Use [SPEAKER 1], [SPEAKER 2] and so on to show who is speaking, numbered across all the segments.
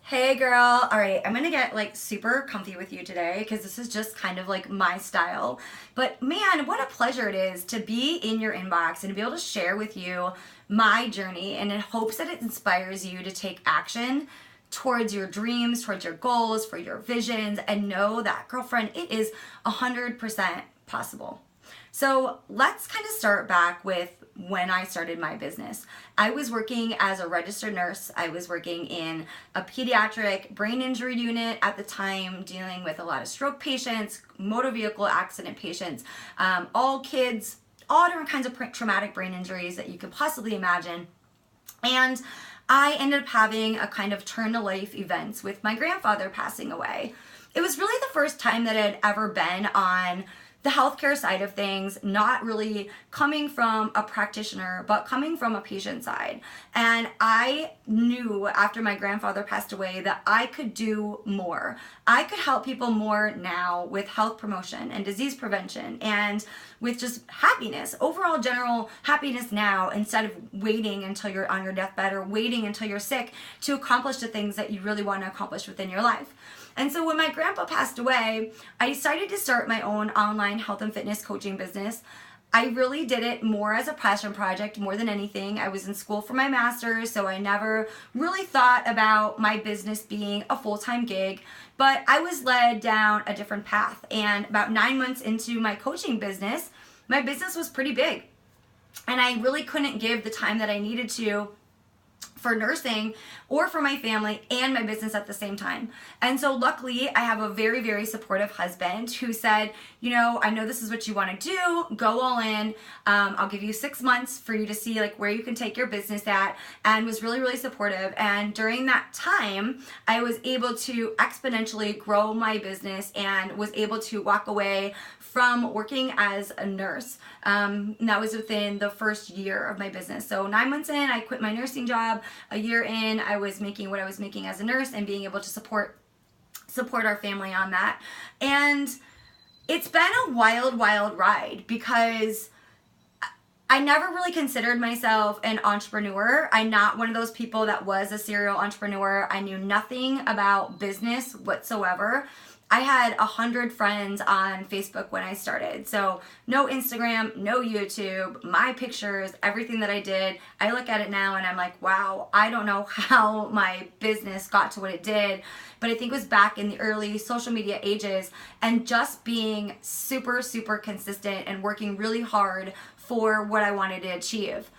[SPEAKER 1] Hey girl. All right, I'm gonna get like super comfy with you today because this is just kind of like my style. But man, what a pleasure it is to be in your inbox and to be able to share with you my journey and in hopes that it inspires you to take action towards your dreams, towards your goals, for your visions, and know that, girlfriend, it is 100% possible. So let's kind of start back with when I started my business. I was working as a registered nurse. I was working in a pediatric brain injury unit at the time, dealing with a lot of stroke patients, motor vehicle accident patients, all kids, all different kinds of traumatic brain injuries that you could possibly imagine. And I ended up having a kind of turn to life events with my grandfather passing away. It was really the first time that I'd ever been on the healthcare side of things, not really coming from a practitioner, but coming from a patient side. And I knew after my grandfather passed away that I could do more. I could help people more now with health promotion and disease prevention and with just happiness, overall general happiness now, instead of waiting until you're on your deathbed or waiting until you're sick to accomplish the things that you really want to accomplish within your life. And so when my grandpa passed away, I decided to start my own online health and fitness coaching business. I really did it more as a passion project more than anything. I was in school for my master's, so I never really thought about my business being a full-time gig, but I was led down a different path. And about 9 months into my coaching business, my business was pretty big. And I really couldn't give the time that I needed to for nursing or for my family and my business at the same time. And so luckily I have a very, very supportive husband who said, I know this is what you want to do, go all in. I'll give you 6 months for you to see like where you can take your business at, and was really, really supportive. And during that time, I was able to exponentially grow my business and was able to walk away from working as a nurse. And that was within the first year of my business. So 9 months in, I quit my nursing job. A year in, I was making what I was making as a nurse and being able to support our family on that. And it's been a wild, wild ride because I never really considered myself an entrepreneur. I'm not one of those people that was a serial entrepreneur. I knew nothing about business whatsoever. I had 100 friends on Facebook when I started. So no Instagram, no YouTube, my pictures, everything that I did. I look at it now and I'm like, wow, I don't know how my business got to what it did. But I think it was back in the early social media ages and just being super, super consistent and working really hard for what I wanted to achieve.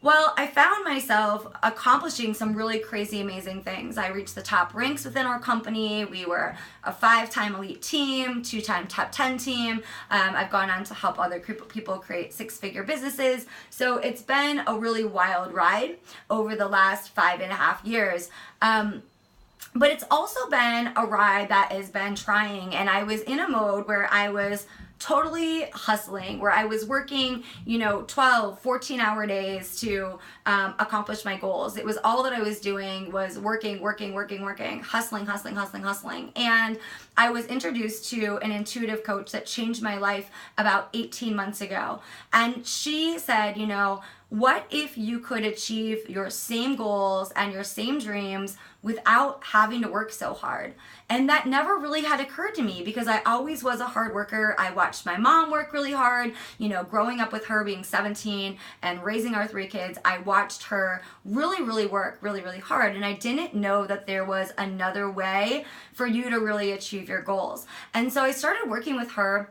[SPEAKER 1] Well, I found myself accomplishing some really crazy, amazing things. I reached the top ranks within our company. We were a 5-time elite team, 2-time top 10 team. I've gone on to help other people create 6-figure businesses. So it's been a really wild ride over the last 5.5 years. But it's also been a ride that has been trying. And I was in a mode where I was totally hustling, where I was working, 12, 14-hour days to accomplish my goals. It was all that I was doing was working, hustling. And I was introduced to an intuitive coach that changed my life about 18 months ago. And she said, what if you could achieve your same goals and your same dreams without having to work so hard? And that never really had occurred to me because I always was a hard worker. I watched my mom work really hard, growing up with her being 17 and raising our 3 kids. I watched her really, really work really, really hard. And I didn't know that there was another way for you to really achieve your goals. And so I started working with her.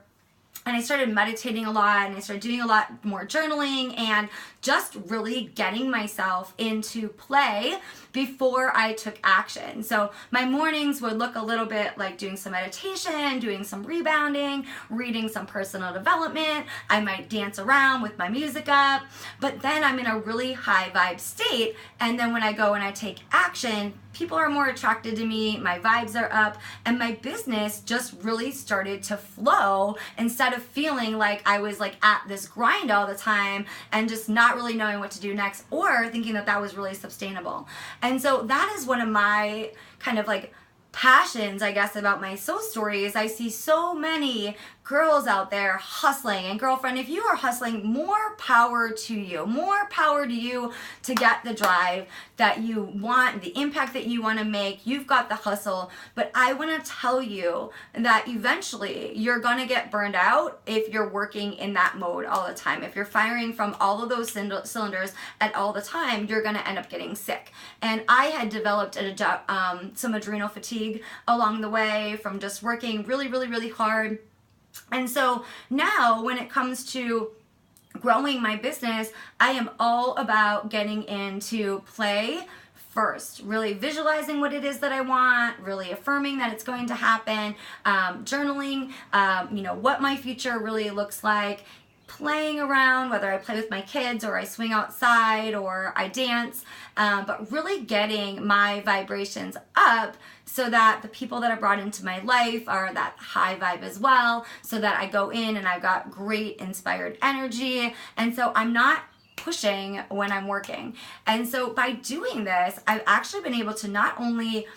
[SPEAKER 1] And I started meditating a lot and I started doing a lot more journaling and just really getting myself into play before I took action. So my mornings would look a little bit like doing some meditation, doing some rebounding, reading some personal development. I might dance around with my music up, but then I'm in a really high vibe state. And then when I go and I take action, people are more attracted to me, my vibes are up, and my business just really started to flow instead of feeling like I was like at this grind all the time and just not really knowing what to do next or thinking that that was really sustainable. And so that is one of my kind of like passions, I guess, about my soul story is I see so many girls out there hustling. And girlfriend, if you are hustling, more power to you. More power to you to get the drive that you want, the impact that you want to make. You've got the hustle. But I want to tell you that eventually you're going to get burned out if you're working in that mode all the time. If you're firing from all of those cylinders at all the time, you're going to end up getting sick. And I had developed some adrenal fatigue along the way from just working really, really, really hard. And so now when it comes to growing my business, I am all about getting into play first, really visualizing what it is that I want, really affirming that it's going to happen, journaling, what my future really looks like, playing around, whether I play with my kids or I swing outside or I dance, but really getting my vibrations up so that the people that I brought into my life are that high vibe as well, so that I go in and I've got great inspired energy. And so I'm not pushing when I'm working. And so by doing this, I've actually been able to not only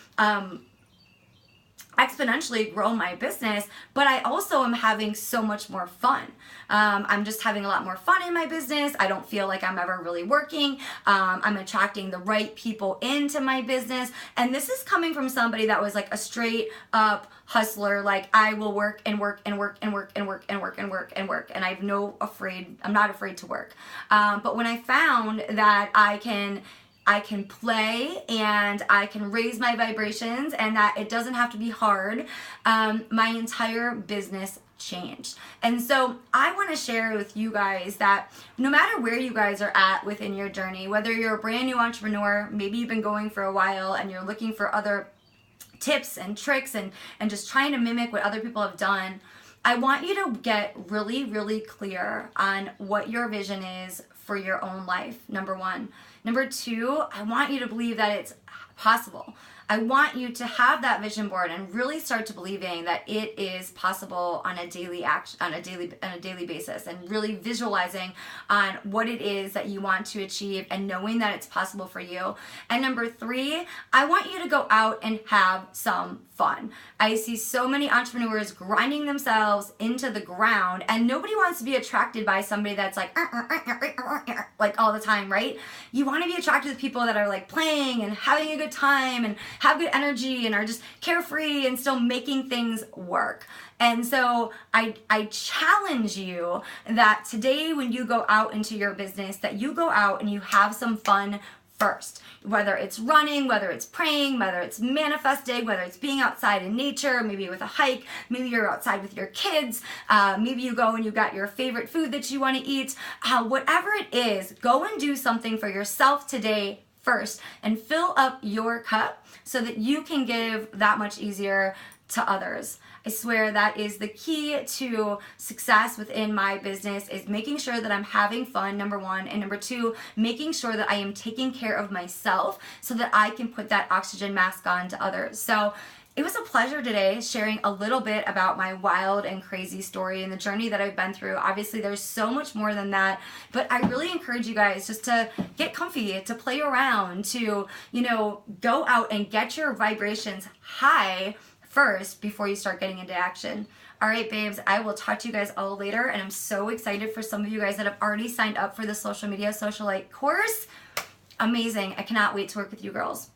[SPEAKER 1] exponentially grow my business, but I also am having so much more fun. I'm just having a lot more fun in my business. I don't feel like I'm ever really working. I'm attracting the right people into my business. And this is coming from somebody that was like a straight up hustler. Like I will work and work and work and work and work and work and work and work. And I'm not afraid to work. But when I found that I can play and I can raise my vibrations and that it doesn't have to be hard, my entire business changed. And so I want to share with you guys that no matter where you guys are at within your journey, whether you're a brand new entrepreneur, maybe you've been going for a while and you're looking for other tips and tricks and just trying to mimic what other people have done, I want you to get really, really clear on what your vision is for your own life, number one. Number two, I want you to believe that it's possible. I want you to have that vision board and really start to believing that it is possible on a daily basis, and really visualizing on what it is that you want to achieve and knowing that it's possible for you. And number three, I want you to go out and have some fun. I see so many entrepreneurs grinding themselves into the ground, and nobody wants to be attracted by somebody that's like all the time, right? You want to be attracted to people that are like playing and having a good time and have good energy and are just carefree and still making things work. And so I challenge you that today when you go out into your business, that you go out and you have some fun first. Whether it's running, whether it's praying, whether it's manifesting, whether it's being outside in nature, maybe with a hike, maybe you're outside with your kids, maybe you go and you got your favorite food that you want to eat, whatever it is, go and do something for yourself today first and fill up your cup so that you can give that much easier to others. I swear that is the key to success within my business, is making sure that I'm having fun, number one, and number two, making sure that I am taking care of myself so that I can put that oxygen mask on to others. So it was a pleasure today sharing a little bit about my wild and crazy story and the journey that I've been through. Obviously, there's so much more than that, but I really encourage you guys just to get comfy, to play around, to, go out and get your vibrations high first before you start getting into action. All right, babes, I will talk to you guys all later, and I'm so excited for some of you guys that have already signed up for the social media socialite course. Amazing. I cannot wait to work with you girls.